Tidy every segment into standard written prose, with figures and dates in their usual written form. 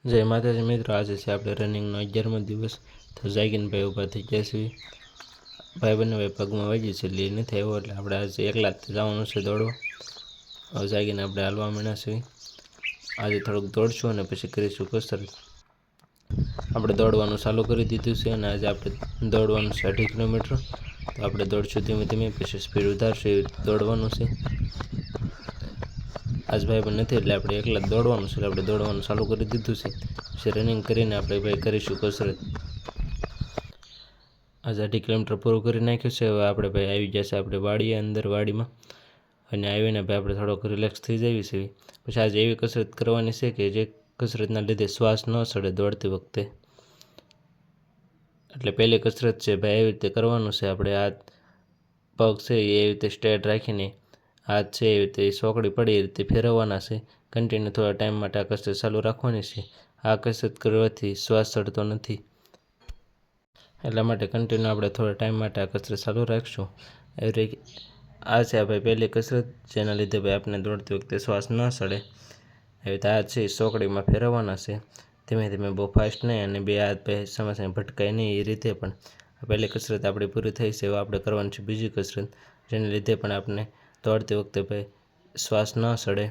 જય માતાજી મિત્રો, આજે છે આપણે રનિંગનો 11મો દિવસ. તો જાગીને ભાઈ ઊભા થઈ ગયા છે. ભાઈ બંને ભાઈ પગમાં વાગી છે એટલે નથી આવ્યો, એટલે આપણે આજે એકલા જ જવાનું છે દોડવા. હવે જાગીને આપણે હાલવા માંડ્યા છે. આજે થોડુંક દોડશું અને પછી કરીશું કસરત. આપણે દોડવાનું ચાલુ કરી દીધું છે અને આજે આપણે દોડવાનું છે 2.5 કિલોમીટર. તો આપણે દોડશું ધીમે ધીમે, પછી સ્પીડ વધારશું, એવી રીતે દોડવાનું છે. આજ ભાઈ પણ નથી એટલે આપણે એકલા જ દોડવાનું છે. આપણે દોડવાનું ચાલુ કરી દીધું છે. પછી રનિંગ કરીને આપણે ભાઈ કરીશું કસરત. આજે 2.5 કિલોમીટર પૂરું કરી નાખ્યું છે. હવે આપણે ભાઈ આવી ગયા છે આપણે વાડીમાં, અને આવીને ભાઈ આપણે થોડોક રિલેક્સ થઈ જઈએ છીએ. પછી આજે એવી કસરત કરવાની છે કે જે કસરતના લીધે શ્વાસ ન ચડે દોડતી વખતે. એટલે પહેલી કસરત છે ભાઈ એવી રીતે કરવાનું છે. આપણે હાથ પગ છે એવી રીતે સ્ટ્રેટ રાખીને, હાથ છે એવી રીતે સોકડી પડી એ રીતે ફેરવવાના છે. કન્ટિન્યુ થોડા ટાઈમ માટે આ કસરત ચાલુ રાખવાની છે. આ કસરત કરવાથી શ્વાસ ચડતો નથી, એટલા માટે કન્ટિન્યુ આપણે થોડા ટાઈમ માટે આ કસરત ચાલુ રાખશું. આ છે ભાઈ પહેલી કસરત, જેના લીધે ભાઈ આપણે દોડતી વખતે શ્વાસ ન ચડે. એવી રીતે હાથ છે સોકડીમાં ફેરવવાના છે, ધીમે ધીમે, બહુ ફાસ્ટ નહીં, અને બે હાથ ભાઈ સામે ભટકાય નહીં એ રીતે. પણ પહેલી કસરત આપણી પૂરી થઈ છે. હવે આપણે કરવાની છે બીજી કસરત, જેને લીધે પણ આપણે દોડતી વખતે ભાઈ શ્વાસ ન ચડે.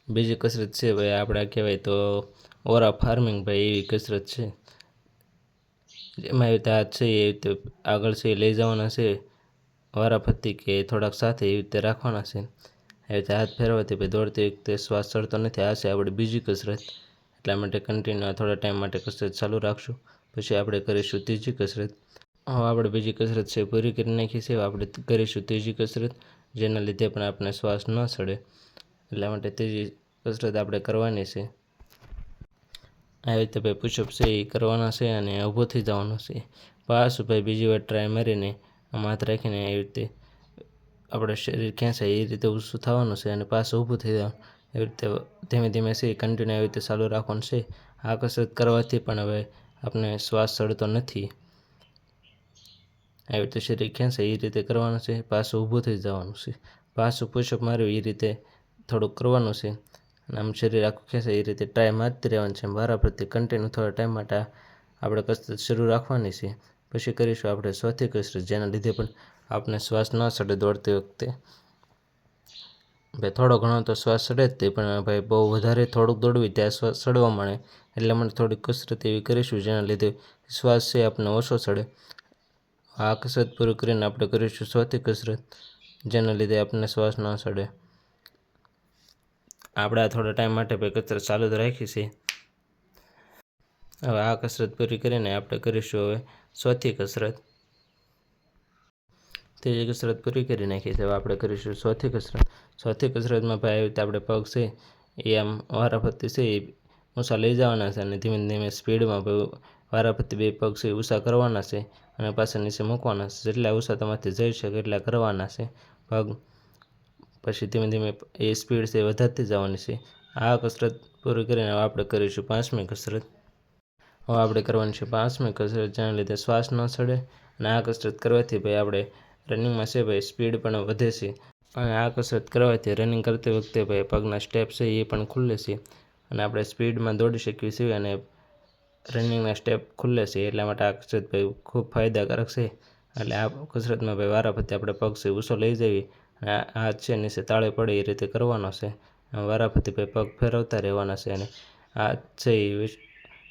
બીજી કસરત છે ભાઈ આપણે કહેવાય તો ઓરા ફાર્મિંગ ભાઈ, એવી કસરત છે. એમાં એવી રીતે હાથ છે એવી રીતે આગળ છે લઈ જવાના છે, વારાફરતી કે થોડાક સાથે એવી રીતે રાખવાના છે. એવી રીતે હાથ ફેરવાથી ભાઈ દોડતી વખતે શ્વાસ ચડતો નથી. આ છે આપણી બીજી કસરત. એટલા માટે કન્ટિન્યુ થોડા ટાઈમ માટે કસરત ચાલુ રાખશું. પછી આપણે કરીશું ત્રીજી કસરત. હવે આપણે બીજી કસરત છે પૂરી કરી નાખી છે. આપણે કરીશું ત્રીજી કસરત, જેના લીધે પણ આપણે શ્વાસ ન ચડે. એટલા માટે ત્રીજી કસરત આપણે કરવાની છે. આવી રીતે ભાઈ પુશઅપ છે એ કરવાના છે અને ઊભો થઈ જવાનું છે. પાછું ભાઈ બીજી વાર ટ્રાય મારીને આમ હાથ રાખીને એવી રીતે આપણે શરીર ખેંચાય એ રીતે ઊંચું થવાનું છે અને પાછું ઊભું થઈ જવાનું. એવી રીતે ધીમે ધીમે છે કન્ટિન્યુ એવી રીતે ચાલુ રાખવાનું છે. આ કસરત કરવાથી પણ હવે આપણે શ્વાસ ચડતો નથી. આવી રીતે શરીર ખેંચાય એ રીતે કરવાનું છે, પાછું ઊભું થઈ જવાનું છે, પાછું પુશઅપ માર્યું એ રીતે થોડુંક કરવાનું છે. અને આમ શરીર આખું ખેંચાય એ રીતે ટ્રાય મારતી રહેવાની છે. વારાફરતી કન્ટિન્યુ થોડા ટાઈમ માટે આપણે કસરત શરૂ રાખવાની છે. પછી કરીશું આપણે ચોથી કસરત, જેના લીધે પણ આપણે શ્વાસ ન ચડે દોડતી વખતે. ભાઈ થોડો ઘણો તો શ્વાસ ચડે જ તે, પણ ભાઈ બહુ વધારે થોડુંક દોડવી ત્યાં શ્વાસ ચડવા માંડે. એટલે માટે થોડીક કસરત એવી કરીશું જેના લીધે શ્વાસ છે આપણે ઓછો ચડે. આ કસરત પૂરી કરીને આપણે કરીશું ચોથી કસરત, જેના લીધે આપણને શ્વાસ ન ચડે. આપણે આ થોડા ટાઈમ માટે ભાઈ કસરત ચાલુ જ રાખી છે. હવે આ કસરત પૂરી કરીને આપણે કરીશું હવે ચોથી કસરત. ત્રીજી કસરત પૂરી કરી નાખી છે. હવે આપણે કરીશું ચોથી કસરત. ચોથી કસરતમાં ભાઈ આવી રીતે આપણે પગ છે એ આમ વારાફરતી છે એ ઊંચા લઈ જવાના છે, અને ધીમે ધીમે સ્પીડમાં ભાઈ વારાફરતી બે પગ છે ઊંચા કરવાના છે અને પાછા નીચે મૂકવાના છે. જેટલા ઊંચા તમારાથી જઈ શકે એટલા કરવાના છે પગ. પછી ધીમે ધીમે એ સ્પીડ છે વધારતી જવાની છે. આ કસરત પૂરી કરીને આપણે કરીશું પાંચમી કસરત. હવે આપણે કરવાની છે પાંચમી કસરત, જેના લીધે શ્વાસ ન ચડે. અને આ કસરત કરવાથી ભાઈ આપણે રનિંગમાં છે ભાઈ સ્પીડ પણ વધે છે. અને આ કસરત કરવાથી રનિંગ કરતી વખતે ભાઈ પગના સ્ટેપ છે એ પણ ખુલે છે, અને આપણે સ્પીડમાં દોડી શકીએ છીએ અને રનિંગના સ્ટેપ ખુલે છે. એટલા માટે આ કસરત ભાઈ ખૂબ ફાયદાકારક છે. એટલે આ કસરતમાં ભાઈ વારાફરતી આપણે પગ છે ઊંચો લઈ જઈએ અને હાથ છે નીચે તાળે પડે એ રીતે કરવાનો છે. વારાફરતી ભાઈ પગ ફેરવતા રહેવાના છે, અને હાથ છે એ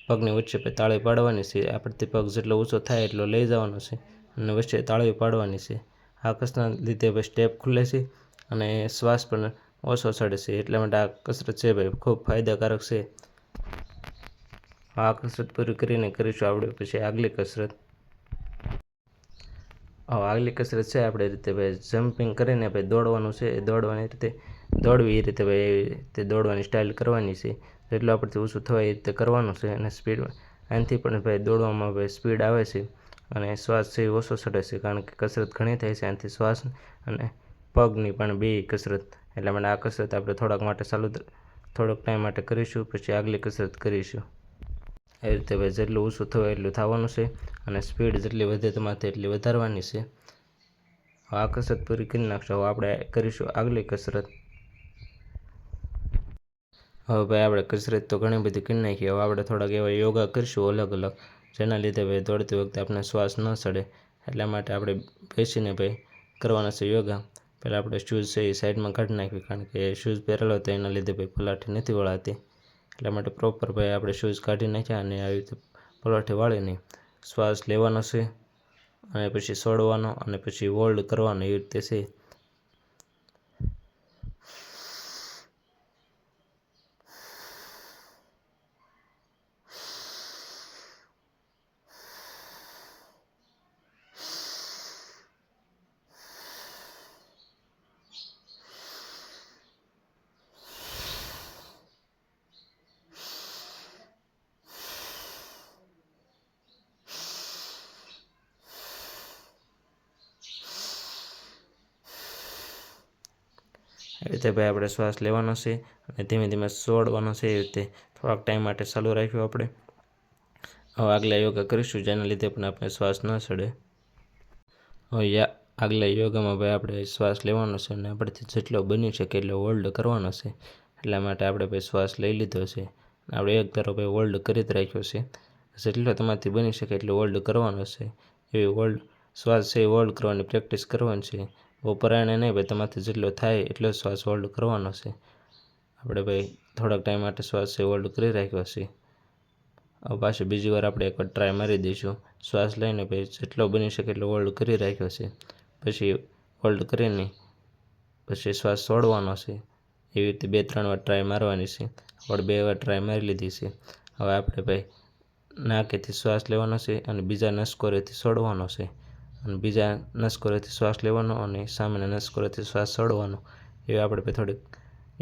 પગની વચ્ચે તાળી પાડવાની છે. આપણથી પગ જેટલો ઊંચો થાય એટલો લઈ જવાનો છે અને વચ્ચે તાળી પાડવાની છે. આ કસરતના લીધે ભાઈ સ્ટેપ ખુલે છે અને શ્વાસ પણ ઓછો ચડે છે. એટલા માટે આ કસરત છે ભાઈ ખૂબ ફાયદાકારક છે. આ કસરત પૂરી કરીને કરીશું આપણે પછી આગલી કસરત. આગલી કસરત છે આપણે રીતે ભાઈ જમ્પિંગ કરીને ભાઈ દોડવાનું છે. દોડવાની રીતે દોડવી એ રીતે ભાઈ એવી રીતે દોડવાની સ્ટાઇલ કરવાની છે. જેટલું આપણથી ઊંચું થવાય એ રીતે કરવાનું છે. અને સ્પીડમાં આનાથી પણ ભાઈ દોડવામાં ભાઈ સ્પીડ આવે છે અને શ્વાસ છે એ ઓછો ચડે છે, કારણ કે કસરત ઘણી થાય છે આનાથી શ્વાસ અને પગની પણ બે કસરત. એટલા માટે આ કસરત આપણે થોડોક ટાઈમ માટે કરીશું, પછી આગલી કસરત કરીશું. એ રીતે ભાઈ જેટલું ઊંચું થવાય એટલું થવાનું છે અને સ્પીડ જેટલી વધે તમારાથી એટલી વધારવાની છે. આ કસરત પૂરી કરી નાખશો. હવે આપણે કરીશું આગલી કસરત. હવે ભાઈ આપણે કસરત તો ઘણી બધી કરી નાખી. હવે આપણે થોડાક એવા યોગા કરીશું અલગ અલગ, જેના લીધે ભાઈ દોડતી વખતે આપણે શ્વાસ ન ચડે. એટલા માટે આપણે બેસીને ભાઈ કરવાના છે યોગા. પહેલાં આપણે શૂઝ છે એ સાઈડમાં કાઢી નાખવી, કારણ કે શૂઝ પહેરેલો હતો એના લીધે ભાઈ પલાઠી નથી વળાતી. એટલા માટે પ્રોપર ભાઈ આપણે શૂઝ કાઢી નાખ્યા અને આવી રીતે પલાઠી વાળીને શ્વાસ લેવાનો છે અને પછી છોડવાનો અને પછી હોલ્ડ કરવાનો, એ રીતે છે. એ રીતે ભાઈ આપણે શ્વાસ લેવાનો છે અને ધીમે ધીમે છોડવાનો છે. એ રીતે થોડાક ટાઈમ માટે ચાલુ રાખ્યું આપણે. હવે આગલા યોગા કરીશું, જેના લીધે પણ આપણે શ્વાસ ન ચડે. હવે આગલા યોગામાં ભાઈ આપણે શ્વાસ લેવાનો છે અને આપણેથી જેટલો બની શકે એટલો હોલ્ડ કરવાનો છે. એટલા માટે આપણે ભાઈ શ્વાસ લઈ લીધો છે. આપણે એક ધારો ભાઈ હોલ્ડ કરી જ રાખ્યો છે. જેટલો તમારાથી બની શકે એટલો હોલ્ડ કરવાનો છે. એવી શ્વાસ છે એ હોલ્ડ કરવાની પ્રેક્ટિસ કરવાની છે. બહુ પરાયણે નહીં ભાઈ, તમારાથી જેટલો થાય એટલો શ્વાસ હોલ્ડ કરવાનો છે. આપણે ભાઈ થોડાક ટાઈમ માટે શ્વાસ છે હોલ્ડ કરી રાખ્યો છે. હવે પાછી બીજી વાર આપણે એકવાર ટ્રાય મારી દઈશું. શ્વાસ લઈને ભાઈ જેટલો બની શકે એટલો હોલ્ડ કરી રાખ્યો છે. પછી હોલ્ડ કરીને પછી શ્વાસ છોડવાનો છે. એવી રીતે 2-3 વાર ટ્રાય મારવાની છે. આપણે 2 વાર ટ્રાય મારી લીધી છે. હવે આપણે ભાઈ નાકેથી શ્વાસ લેવાનો છે અને બીજા નસકોરેથી છોડવાનો છે. અને બીજા નસકોરેથી શ્વાસ લેવાનો અને સામેના નસકોરેથી શ્વાસ છોડવાનો. એવી આપણે ભાઈ થોડીક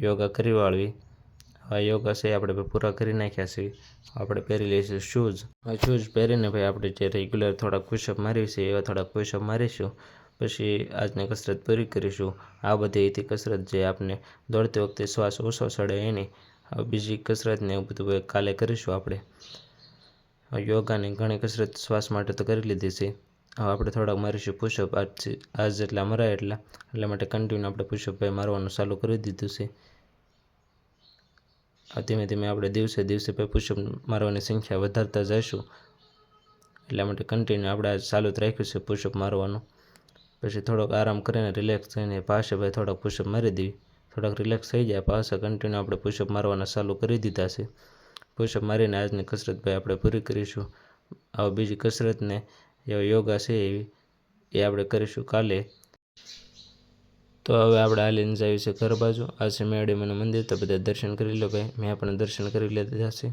યોગા કરી વાળવી. આ યોગા છે આપણે ભાઈ પૂરા કરી નાખ્યા છે. આપણે પહેરી લઈશું શૂઝ. આ શૂઝ પહેરીને ભાઈ આપણે જે રેગ્યુલર થોડાક પુશઅપ મારીએ છીએ એવા થોડાક પુશઅપ મારીશું. પછી આજની કસરત પૂરી કરીશું. આ બધી હતી કસરત જે આપણે દોડતી વખતે શ્વાસ ઓછો ચડે એની. હવે બીજી કસરત ને એવું બધું કાલે કરીશું આપણે. યોગાની ઘણી કસરત શ્વાસ માટે તો કરી લીધી છે. હવે આપણે થોડાક મારીશું પુશઅપ. આજ જેટલા મરાય એટલા માટે કન્ટિન્યુ આપણે પુશઅપ ભાઈ મારવાનું ચાલુ કરી દીધું છે. ધીમે ધીમે આપણે દિવસે દિવસે ભાઈ પુશઅપ મારવાની સંખ્યા વધારતા જઈશું. એટલા માટે કન્ટિન્યુ આપણે આજ ચાલુ જ રાખ્યું છે પુશઅપ મારવાનું. પછી થોડોક આરામ કરીને રિલેક્સ થઈને પાછા ભાઈ થોડાક પુશઅપ મારી દેવી. થોડાક રિલેક્સ થઈ જાય પાછા કન્ટિન્યુ આપણે પુશઅપ મારવાના ચાલુ કરી દીધા છે. પુશઅપ મારીને આજની કસરત ભાઈ આપણે પૂરી કરીશું. હવે બીજી કસરતને એવા યોગા છે એ આપણે કરીશું કાલે. તો હવે આપણે હાલીને જઈએ છીએ ઘર બાજુ. આ છે મેળીમાનું મંદિર, તો બધા દર્શન કરી લો ભાઈ. મેં પણ દર્શન કરી લીધા છે.